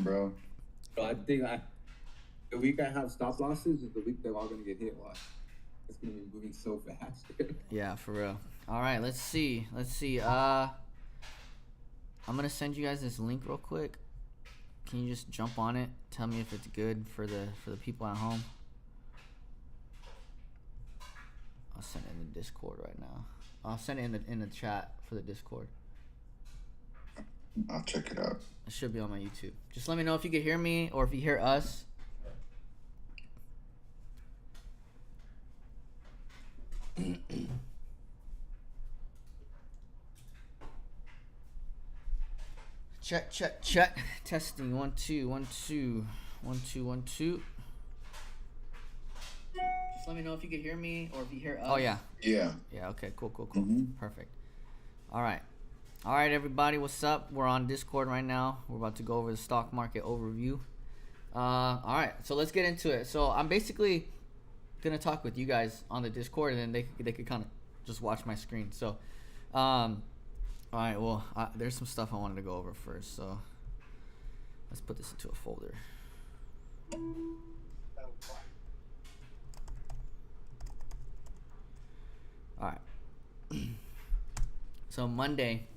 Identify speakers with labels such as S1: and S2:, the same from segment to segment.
S1: bro.
S2: So I think the week I have stop losses is the week they're all gonna get hit. Watch. It's gonna be moving so fast.
S3: Yeah, for real. All right, let's see. I'm gonna send you guys this link real quick. Can you just jump on it? Tell me if it's good for the people at home. I'll send it in the Discord right now. I'll send it in the chat for the Discord.
S1: I'll check it out.
S3: It should be on my YouTube. Just let me know if you can hear me or if you hear us. Check. Testing. 1 2 1 2 1 2 1 2. Just let me know if you can hear me or if you hear us. Oh yeah.
S1: Yeah.
S3: Yeah. Okay. Cool. Perfect. All right, everybody. What's up? We're on Discord right now. We're about to go over the stock market overview. All right. So let's get into it. So I'm basically gonna talk with you guys on the Discord, and then they could kind of just watch my screen. So, all right. Well, there's some stuff I wanted to go over first. So let's put this into a folder. All right. So Monday,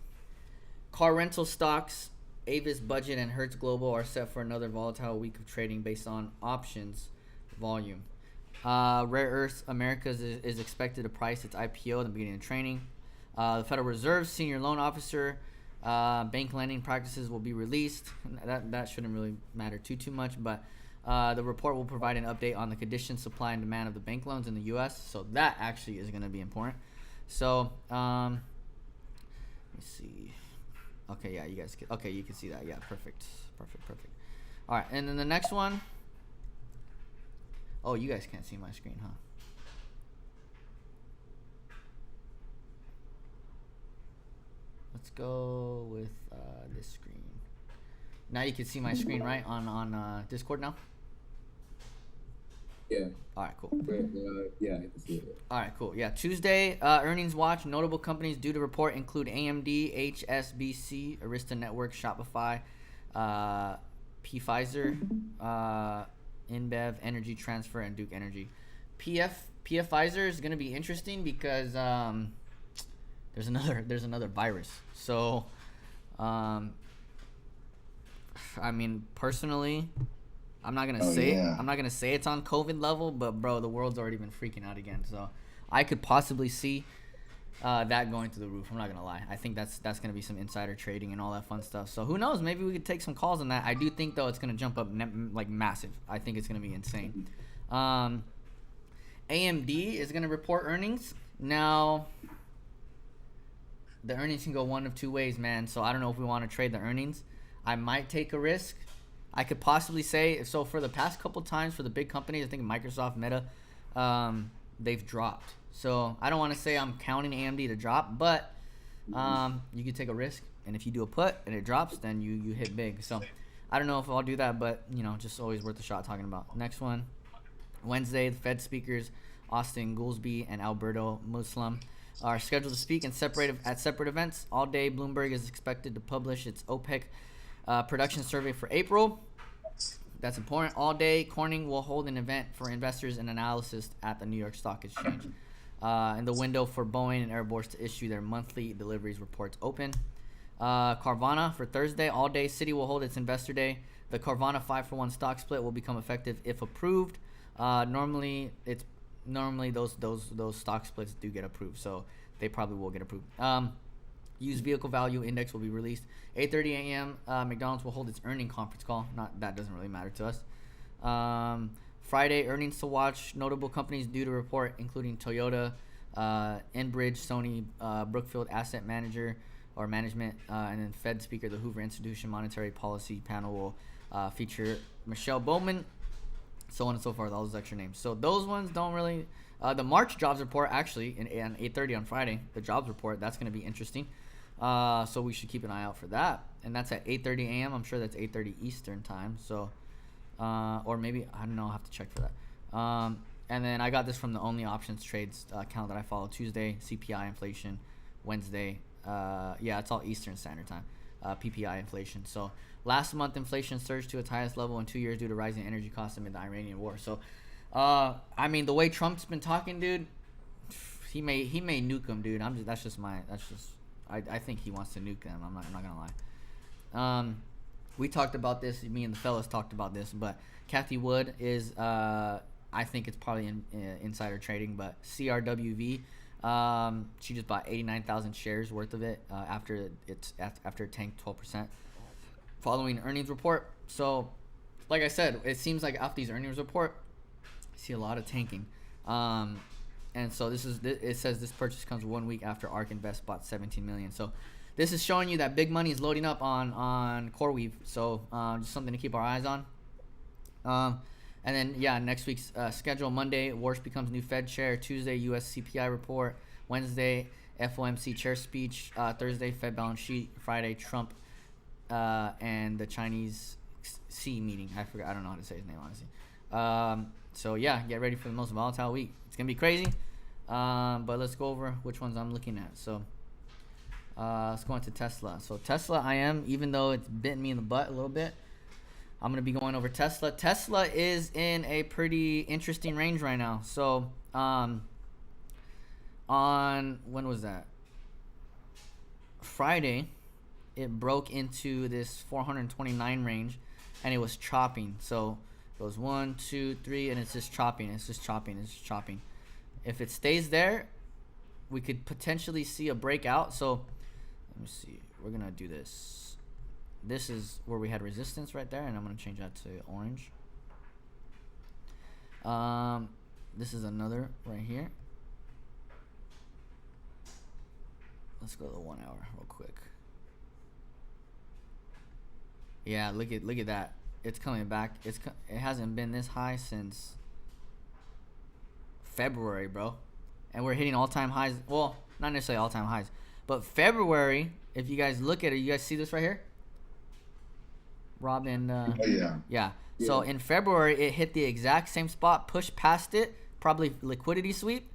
S3: car rental stocks, Avis Budget and Hertz Global are set for another volatile week of trading based on options volume. Rare Earths Americas is expected to price its IPO at the beginning of training. The Federal Reserve senior loan officer bank lending practices will be released. That shouldn't really matter too much, but the report will provide an update on the conditions, supply, and demand of the bank loans in the U.S. So that actually is going to be important. So let me see. Okay, yeah, you guys can. Okay, you can see that. Yeah, perfect. All right, and then the next one. Oh, you guys can't see my screen, huh? Let's go with this screen. Now you can see my screen, right, on Discord now?
S2: Yeah.
S3: All right, cool.
S2: Yeah, I can see it.
S3: All right, cool. Yeah, Tuesday earnings watch. Notable companies due to report include AMD, HSBC, Arista Networks, Shopify, Pfizer, InBev, Energy Transfer, and Duke Energy. Pfizer is going to be interesting because there's another virus. So, I mean, personally, I'm not gonna say it's on COVID level, but bro, the world's already been freaking out again. So, I could possibly see that going to the roof. I'm not gonna lie. I think that's gonna be some insider trading and all that fun stuff. So who knows? Maybe we could take some calls on that. I do think though it's gonna jump up like massive. I think it's gonna be insane. AMD is gonna report earnings now. The earnings can go one of two ways, man. So I don't know if we want to trade the earnings. I might take a risk. I could possibly say so for the past couple times for the big companies. I think Microsoft, Meta, they've dropped. So I don't want to say I'm counting AMD to drop, but you could take a risk, and if you do a put and it drops, then you hit big. So I don't know if I'll do that, but just always worth a shot talking about. Next one, Wednesday, the Fed speakers Austin Goolsbee and Alberto Muslim are scheduled to speak at separate events. All day, Bloomberg is expected to publish its OPEC production survey for April. That's important. All day, Corning will hold an event for investors and analysts at the New York Stock Exchange. And the window for Boeing and Airbus to issue their monthly deliveries reports open. Carvana for Thursday, all day, Citi will hold its investor day. The Carvana 5-for-1 stock split will become effective if approved. Normally those stock splits do get approved, so they probably will get approved. Used vehicle value index will be released 8:30 a.m. McDonald's will hold its earnings conference call. That doesn't really matter to us. Friday, earnings to watch. Notable companies due to report, including Toyota, Enbridge, Sony, Brookfield Asset Management, and then Fed Speaker. The Hoover Institution Monetary Policy Panel will feature Michelle Bowman, so on and so forth. All those extra names. So those ones don't really. The March jobs report actually in 8:30 on Friday. The jobs report, that's going to be interesting. So we should keep an eye out for that. And that's at 8:30 a.m. I'm sure that's 8:30 Eastern time. So, or maybe, I don't know, I'll have to check for that. And then I got this from the Only Options Trades account that I follow. Tuesday, CPI inflation. Wednesday, yeah, it's all Eastern Standard Time. PPI inflation. So Last month, inflation surged to its highest level in 2 years due to rising energy costs amid the Iranian war. So, I mean, the way Trump's been talking, dude, he may nuke him, dude. I think he wants to nuke them. I'm not gonna lie. We talked about this. Me and the fellas talked about this, but Kathy Wood is, I think it's probably insider trading, but CRWV, she just bought 89,000 shares worth of it after it tanked 12% following an earnings report. So, like I said, it seems like after these earnings report, I see a lot of tanking. And so it says this purchase comes 1 week after ARK Invest bought 17 million. So this is showing you that big money is loading up on CoreWeave. So just something to keep our eyes on. And then next week's schedule: Monday, Warsh becomes new Fed chair. Tuesday, U.S. CPI report. Wednesday, FOMC chair speech. Thursday, Fed balance sheet. Friday, Trump and the Chinese C meeting. I don't know how to say his name, honestly. So get ready for the most volatile week. It's gonna be crazy. But let's go over which ones I'm looking at. So let's go into Tesla. So Tesla, even though it's bitten me in the butt a little bit, I'm gonna be going over Tesla. Tesla is in a pretty interesting range right now. So on when was that? Friday, it broke into this 429 range, and it was chopping. So it goes 1, 2, 3, and it's just chopping. It's just chopping. If it stays there, we could potentially see a breakout. So let me see. We're gonna do this. This is where we had resistance right there, and I'm gonna change that to orange. This is another right here. Let's go to the 1 hour real quick. Yeah, look at that. It's coming back. It hasn't been this high since February, bro. And we're hitting all-time highs. Well, not necessarily all-time highs, but February, if you guys look at it, you guys see this right here? Rob and yeah. So in February, it hit the exact same spot, pushed past it, probably liquidity sweep,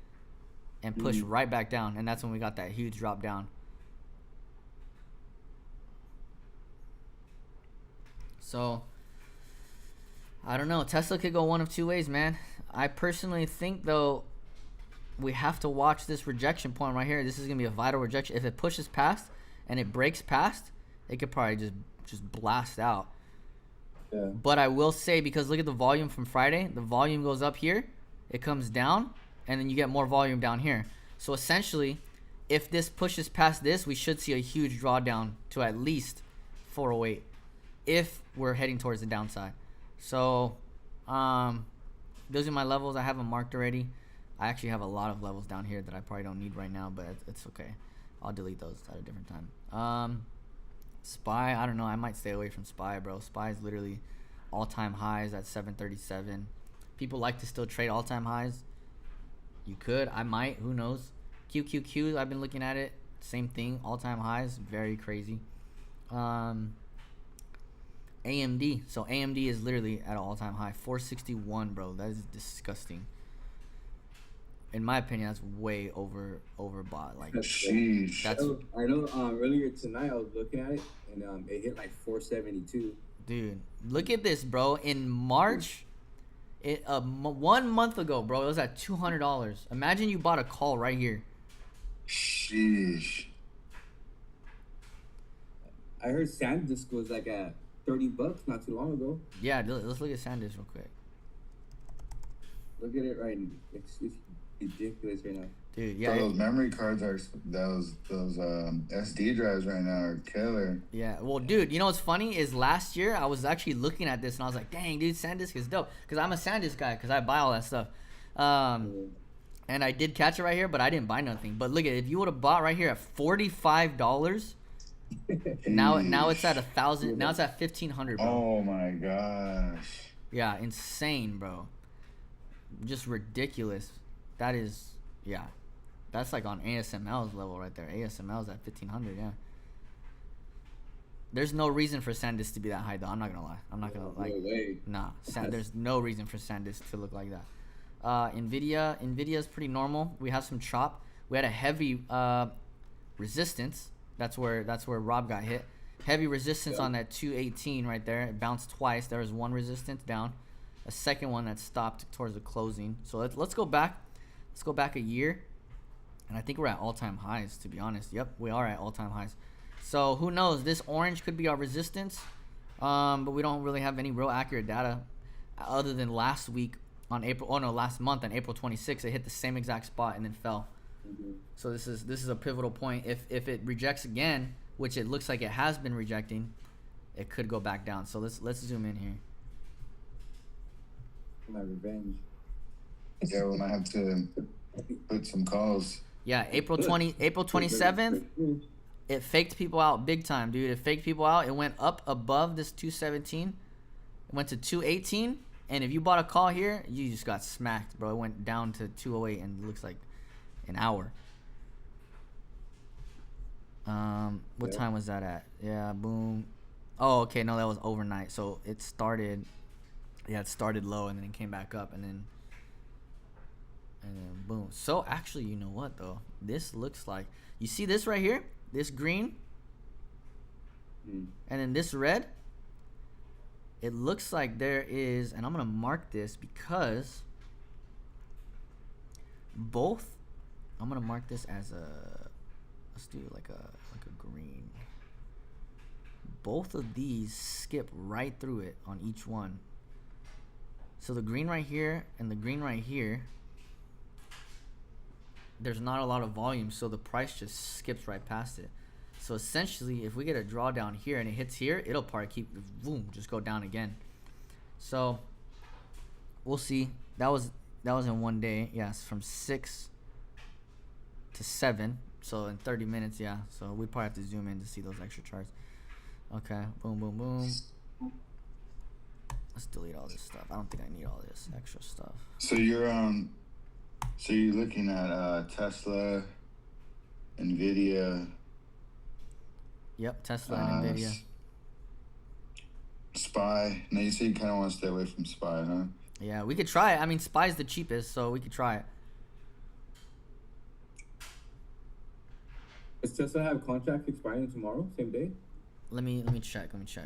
S3: and pushed right back down. And that's when we got that huge drop down. So I don't know. Tesla could go one of two ways, man. I personally think, though, we have to watch this rejection point right here. This is going to be a vital rejection. If it pushes past and it breaks past, it could probably just blast out. Yeah. But I will say, because look at the volume from Friday. The volume goes up here. It comes down. And then you get more volume down here. So essentially, if this pushes past this, we should see a huge drawdown to at least 408 if we're heading towards the downside. So those are my levels. I have them marked already. I actually have a lot of levels down here that I probably don't need right now, but it's okay. I'll delete those at a different time. SPY, I don't know. I might stay away from SPY, bro. SPY is literally all-time highs at 737. People like to still trade all-time highs. You could. I might. Who knows? QQQ, I've been looking at it. Same thing. All-time highs. Very crazy. AMD. So AMD is literally at an all-time high. 461, bro. That is disgusting. In my opinion, that's way overbought. Like,
S2: sheesh. I know. Earlier tonight, I was looking at it, and it hit like 472.
S3: Dude, look at this, bro. In March, 1 month ago, bro, it was at $200. Imagine you bought a call right here.
S2: Sheesh. I heard SanDisk was like at $30 not too long ago.
S3: Yeah, let's look at SanDisk real quick.
S2: Look at it right now. It's ridiculous right now.
S1: Dude, yeah. So those memory cards are those SD drives right now are killer.
S3: Yeah, well, dude, you know what's funny is last year I was actually looking at this and I was like, dang, dude, SanDisk is dope, because I'm a SanDisk guy because I buy all that stuff. And I did catch it right here, but I didn't buy nothing. But look at it, if you would have bought right here at $45, now it's at 1,000. Now it's at 1,500, bro.
S1: Oh my gosh.
S3: Yeah, insane, bro. Just ridiculous. That is, yeah. That's like on ASML's level right there. ASML's at 1,500, yeah. There's no reason for SanDisk to be that high, though. I'm not gonna lie. I'm not gonna Nah, there's no reason for SanDisk to look like that. Nvidia's pretty normal. We have some chop. We had a heavy resistance. That's where Rob got hit, Heavy resistance on that 218 right there. It bounced twice. There was one resistance down, a second one that stopped towards the closing. So let's go back. Let's go back a year, and I think we're at all-time highs. To be honest, yep, we are at all-time highs. So who knows? This orange could be our resistance, but we don't really have any real accurate data, other than last week on April. Oh no, last month on April 26th, it hit the same exact spot and then fell. So this is a pivotal point. If it rejects again, which it looks like it has been rejecting, it could go back down. So let's zoom in here.
S2: My revenge.
S1: Yeah, we might have to put some calls.
S3: Yeah, April 27th, it faked people out big time, dude. It faked people out. It went up above this 217. It went to 218, and if you bought a call here, you just got smacked, bro. It went down to 208 and it looks like an hour. What time was that at? Yeah, boom. Oh, okay, no, that was overnight. So it started low and then it came back up and then boom. So actually, you know what though? This looks like, you see this right here? This green and then this red. It looks like there is, and I'm gonna mark this because both. I'm gonna mark this as a. Let's do like a green. Both of these skip right through it on each one. So the green right here and the green right here, there's not a lot of volume, so the price just skips right past it. So essentially, if we get a drawdown here and it hits here, it'll probably keep, boom, just go down again. So we'll see. That was in one day. Yes, from 6 to 7. So in 30 minutes, yeah. So we probably have to zoom in to see those extra charts. Okay, boom, boom, boom. Let's delete all this stuff. I don't think I need all this extra stuff.
S1: So you're looking at Tesla, Nvidia.
S3: Yep, Tesla and Nvidia.
S1: SPY. Now you say you kind of want to stay away from SPY, huh?
S3: Yeah, we could try it. I mean, SPY's the cheapest, so we could try it.
S2: Does Tesla have contract expiring tomorrow, same day?
S3: Let me check. Where's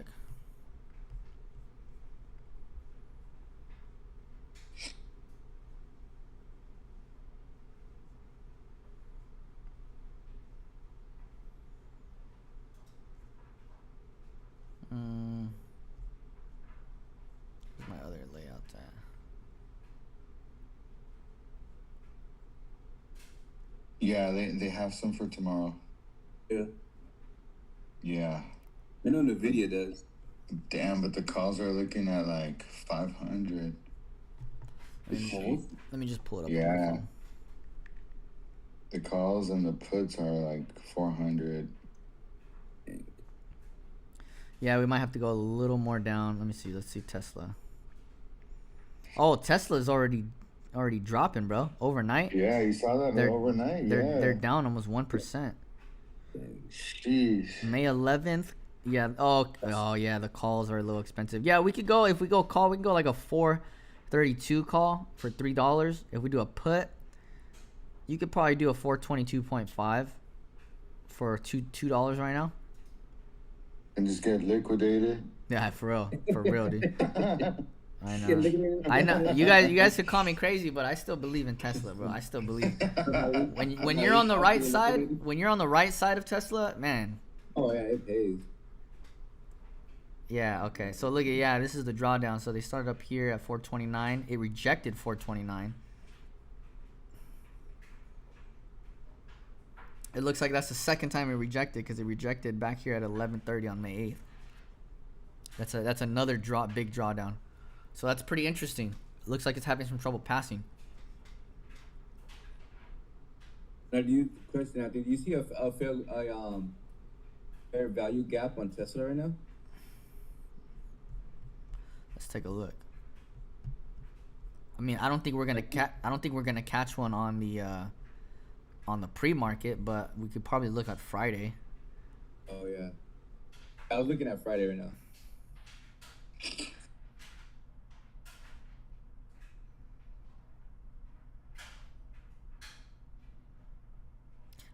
S3: my other layout at?
S1: Yeah, they have some for tomorrow.
S2: Yeah.
S1: Yeah.
S2: I know Nvidia does.
S1: Damn, but the calls are looking at like 500.
S3: Let me just pull it up.
S1: Yeah.
S3: On my phone.
S1: The calls and the puts are like 400.
S3: Yeah, we might have to go a little more down. Let me see. Let's see Tesla. Oh, Tesla's already dropping, bro. Overnight.
S1: Yeah, you saw that overnight.
S3: They're down almost 1%.
S1: Jeez.
S3: May 11th. Yeah. Oh yeah. The calls are a little expensive. Yeah, we could go, if we go call, we can go like a 432 call for $3. If we do a put, you could probably do a 422.5 for $2 right now.
S1: And just get liquidated.
S3: Yeah, for real, dude. I know. You guys could call me crazy, but I still believe in Tesla, bro. I still believe. When you're on the right side, of Tesla, man.
S2: Oh yeah, it pays.
S3: Yeah. Okay. So look at, this is the drawdown. So they started up here at 429. It rejected 429. It looks like that's the second time it rejected, because it rejected back here at 11:30 on May 8th. That's another big drawdown. So that's pretty interesting. It looks like it's having some trouble passing.
S2: Now, do you see a fair value gap on Tesla right now?
S3: Let's take a look. I mean, I don't think we're gonna catch one on the pre-market, but we could probably look at Friday.
S2: Oh yeah, I was looking at Friday right now.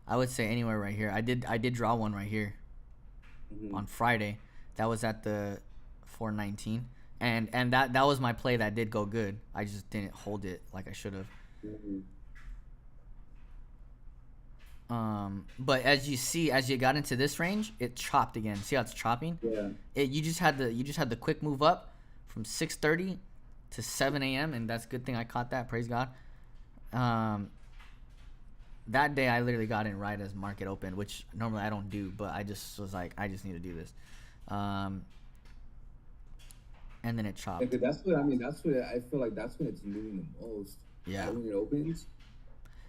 S3: I would say anywhere right here. I did draw one right here. on Friday. That was at the 419, and that was my play that did go good. I just didn't hold it like I should have. But as you see, as you got into this range, it chopped again. See how it's chopping?
S2: Yeah.
S3: You just had the quick move up from 6:30 to 7 a.m. and that's a good thing I caught that. Praise God. That day I literally got in right as market opened, which normally I don't do, but I just was like, I just need to do this. And then it chopped.
S2: Yeah, that's what I mean. That's what I feel like. That's when it's moving the most.
S3: Yeah.
S2: When it opens.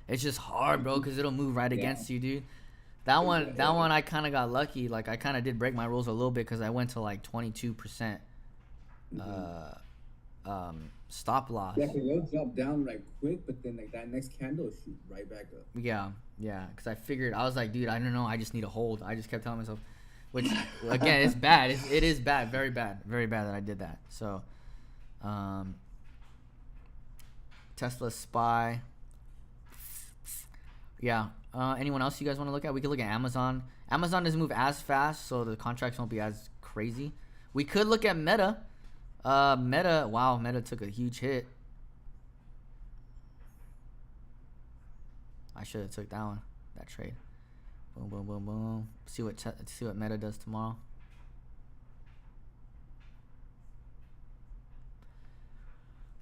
S3: It's just hard, bro, because it'll move right against you, dude. That one, I kind of got lucky. Like, I kind of did break my rules a little bit because I went to, like, 22% stop loss.
S2: Yeah, because it'll drop down, like, quick, but then, like, that next candle will shoot right back up.
S3: Yeah, because I figured, I was like, dude, I don't know. I just need to hold. I just kept telling myself, which, again, it's bad. It is bad. Very bad that I did that. So, Tesla SPY. Yeah. Anyone else you guys want to look at? We could look at Amazon. Amazon doesn't move as fast, so the contracts won't be as crazy. We could look at Meta. Meta took a huge hit. I should have took that one, that trade. Boom, boom, boom, boom. See what Meta does tomorrow.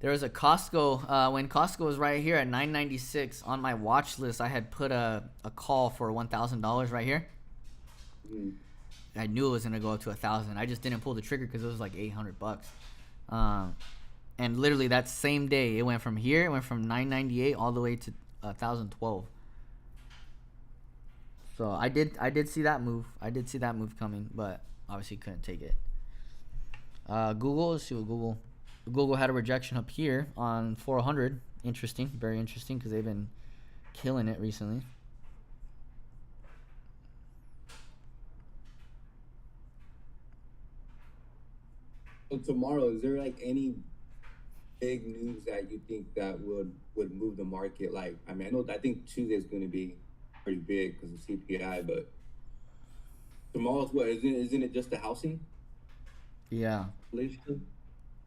S3: There was a Costco, when Costco was right here at $9.96 on my watch list, I had put a call for $1,000 right here. I knew it was gonna go up to 1,000. I just didn't pull the trigger because it was like $800. And literally that same day, it went from here, it went from $9.98 all the way to 1,012. So I did see that move. I did see that move coming, but obviously couldn't take it. Google, let's see what Google had a rejection up here on 400. Interesting, very interesting, because they've been killing it recently.
S2: So tomorrow, is there like any big news that you think that would move the market? Like, I mean, I think Tuesday is going to be pretty big because of CPI, but tomorrow's what? Isn't it just the housing?
S3: Yeah.
S2: Inflation?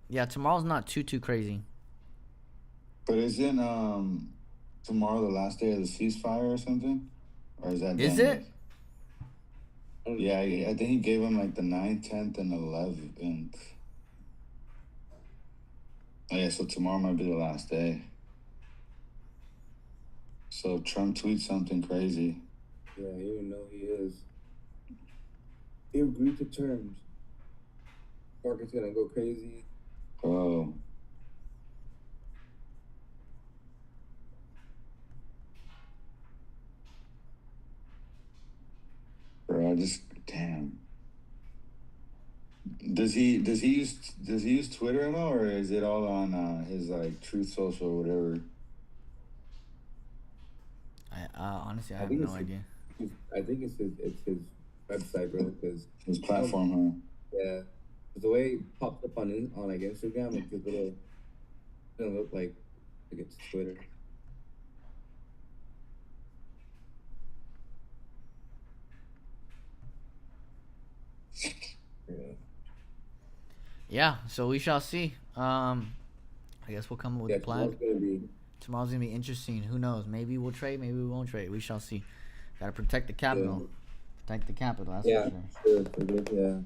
S3: Yeah, tomorrow's not too crazy.
S1: But isn't tomorrow the last day of the ceasefire or something? Or is that?
S3: Is it?
S1: Yeah, I think he gave him like the 9th, 10th, and 11th. Oh yeah, so tomorrow might be the last day. So Trump tweets something crazy.
S2: Yeah, you even know he is. He agreed to terms. Market's gonna go crazy.
S1: Oh. Bro, damn. Does he use Twitter at all, or is it all on his like Truth Social or whatever?
S3: Honestly, I have no idea.
S2: I think it's his website, bro. Because
S1: his platform, huh?
S2: Yeah, the way it pops up on like Instagram, like his little, it doesn't look like it's Twitter.
S3: Yeah, so we shall see. I guess we'll come up with a plan. Tomorrow's gonna be interesting. Who knows? Maybe we'll trade. Maybe we won't trade. We shall see. Gotta protect the capital. Yeah. Protect the capital. That's for
S2: sure. Yeah.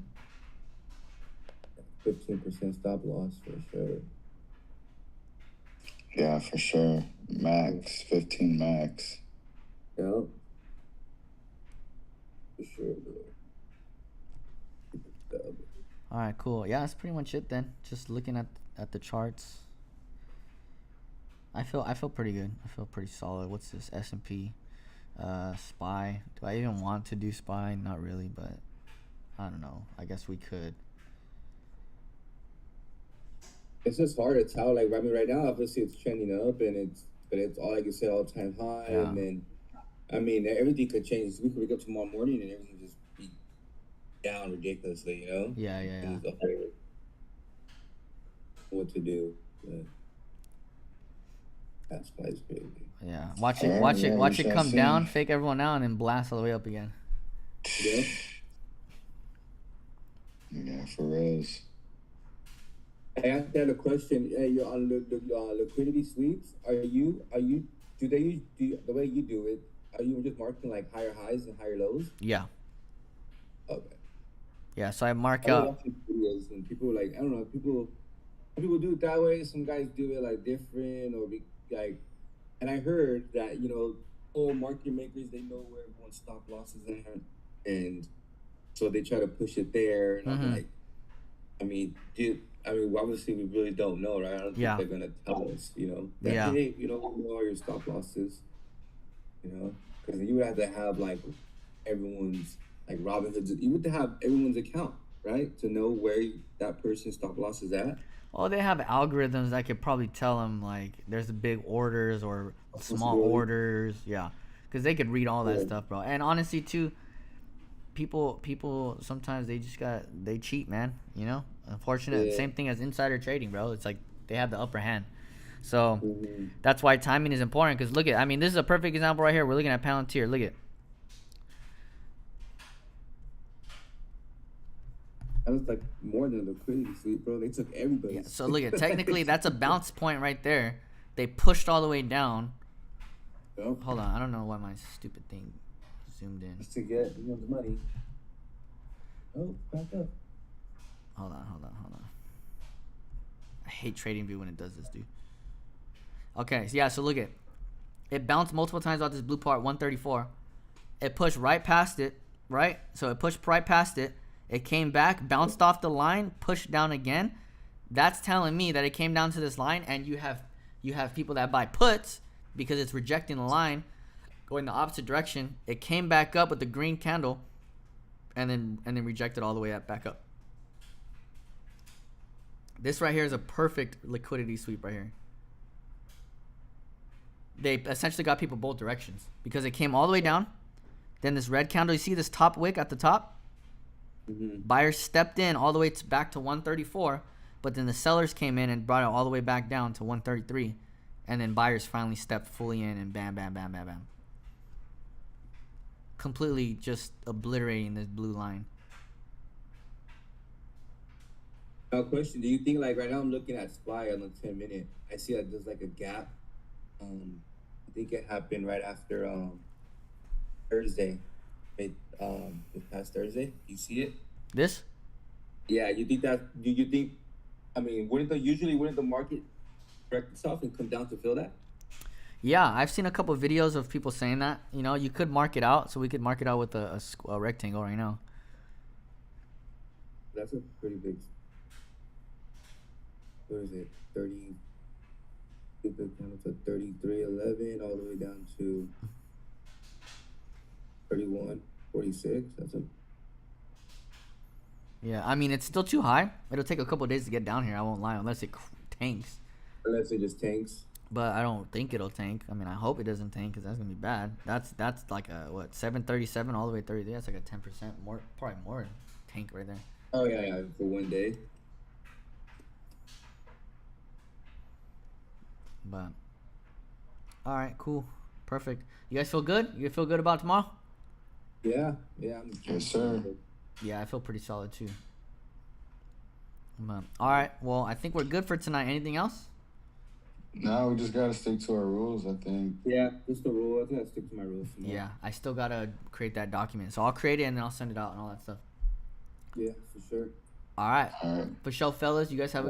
S2: 15% stop loss for sure.
S1: Yeah, for sure. Max 15 max.
S2: Yeah. For sure, bro.
S3: All right, cool. Yeah, that's pretty much it then. Just looking at the charts. I feel pretty good. I feel pretty solid. What's this? S&P, SPY. Do I even want to do SPY? Not really, but I don't know. I guess we could.
S2: It's just hard to tell. Like, I mean, right now, obviously, it's trending up, and it's all like you said, all time high, yeah. And then, I mean, everything could change. We could wake up tomorrow morning and everything just be down ridiculously, you know?
S3: Yeah.
S2: What to do? But that's crazy.
S3: Yeah, watch it come down, fake everyone out, and then blast all the way up again.
S2: Yeah.
S1: Yeah, for reals.
S2: I asked that a question. Hey, you're on the liquidity sweeps. Do they use the way you do it? Are you just marking like higher highs and higher lows?
S3: Yeah.
S2: Okay.
S3: Yeah. So I mark
S2: I was
S3: out.
S2: watching videos and people like, I don't know, people do it that way. Some guys do it like different or be like, and I heard that, all market makers, they know where everyone's stop losses at, and so they try to push it there. And I'm like, obviously we really don't know, right? I don't
S3: Yeah.
S2: think they're gonna tell us, that
S3: Yeah.
S2: hey, we know all your stop losses, because you would have to have like everyone's like Robinhood's. You would have everyone's account, right, to know where that person's stop loss is at.
S3: Oh, they have algorithms that could probably tell them like there's the big orders or small
S2: Possibility.
S3: orders. Yeah, because they could read all that
S2: Yeah.
S3: stuff, bro. And honestly, too, people sometimes they cheat, man. Unfortunate.
S2: Yeah.
S3: Same thing as insider trading, bro. It's like they have the upper hand. So
S2: Mhm.
S3: that's why timing is important. Because look at, this is a perfect example right here. We're looking at Palantir. Look at.
S2: That was like more than a liquidity sweep, bro. They took everybody.
S3: Yeah, so look at, technically that's a bounce point right there. They pushed all the way down.
S2: Yep.
S3: Hold on, I don't know why my stupid thing zoomed in.
S2: Just to get everyone's money. Oh, back up.
S3: Hold on. I hate TradingView when it does this, dude. Okay, so yeah, so look at it bounced multiple times off this blue part 134. It pushed right past it, right? So it pushed right past it. It came back, bounced off the line, pushed down again. That's telling me that it came down to this line, and you have people that buy puts because it's rejecting the line, going the opposite direction. It came back up with the green candle, and then rejected all the way back up. This right here is a perfect liquidity sweep right here. They essentially got people both directions because it came all the way down. Then this red candle, you see this top wick at the top?
S2: Mm-hmm.
S3: Buyers stepped in all the way back to 134, but then the sellers came in and brought it all the way back down to 133, and then buyers finally stepped fully in and bam, bam, bam, bam, bam. Completely just obliterating this blue line.
S2: Now, question: do you think like right now I'm looking at SPY on the 10-minute? I see that there's like a gap. I think it happened right after Thursday. This past Thursday. You see it?
S3: This?
S2: Yeah. You think that? Do you think? Wouldn't the market correct itself and come down to fill that?
S3: Yeah, I've seen a couple of videos of people saying that. You could mark it out, so we could mark it out with a rectangle right now.
S2: That's a pretty big. What is it? 30. It goes down to 33.11 all the way down to 31.46. That's a.
S3: Yeah, it's still too high. It'll take a couple of days to get down here. I won't lie, unless it tanks.
S2: Unless it just tanks.
S3: But I don't think it'll tank. I hope it doesn't tank because that's gonna be bad. That's like a 737 all the way 30. That's like a 10% more, probably more tank right there.
S2: Oh yeah, for one day.
S3: But all right, cool, perfect. You guys feel good? You feel good about tomorrow?
S2: Yeah.
S1: Yes, sir.
S3: Yeah, I feel pretty solid too. But all right, well, I think we're good for tonight. Anything else?
S1: No, we just gotta stick to our rules, I think.
S2: Yeah, just the rule. I think I stick to my rules.
S3: Yeah, I still gotta create that document, so I'll create it and then I'll send it out and all that stuff.
S2: Yeah, for sure.
S3: All right,
S1: All right.
S3: for sure, fellas. You guys have a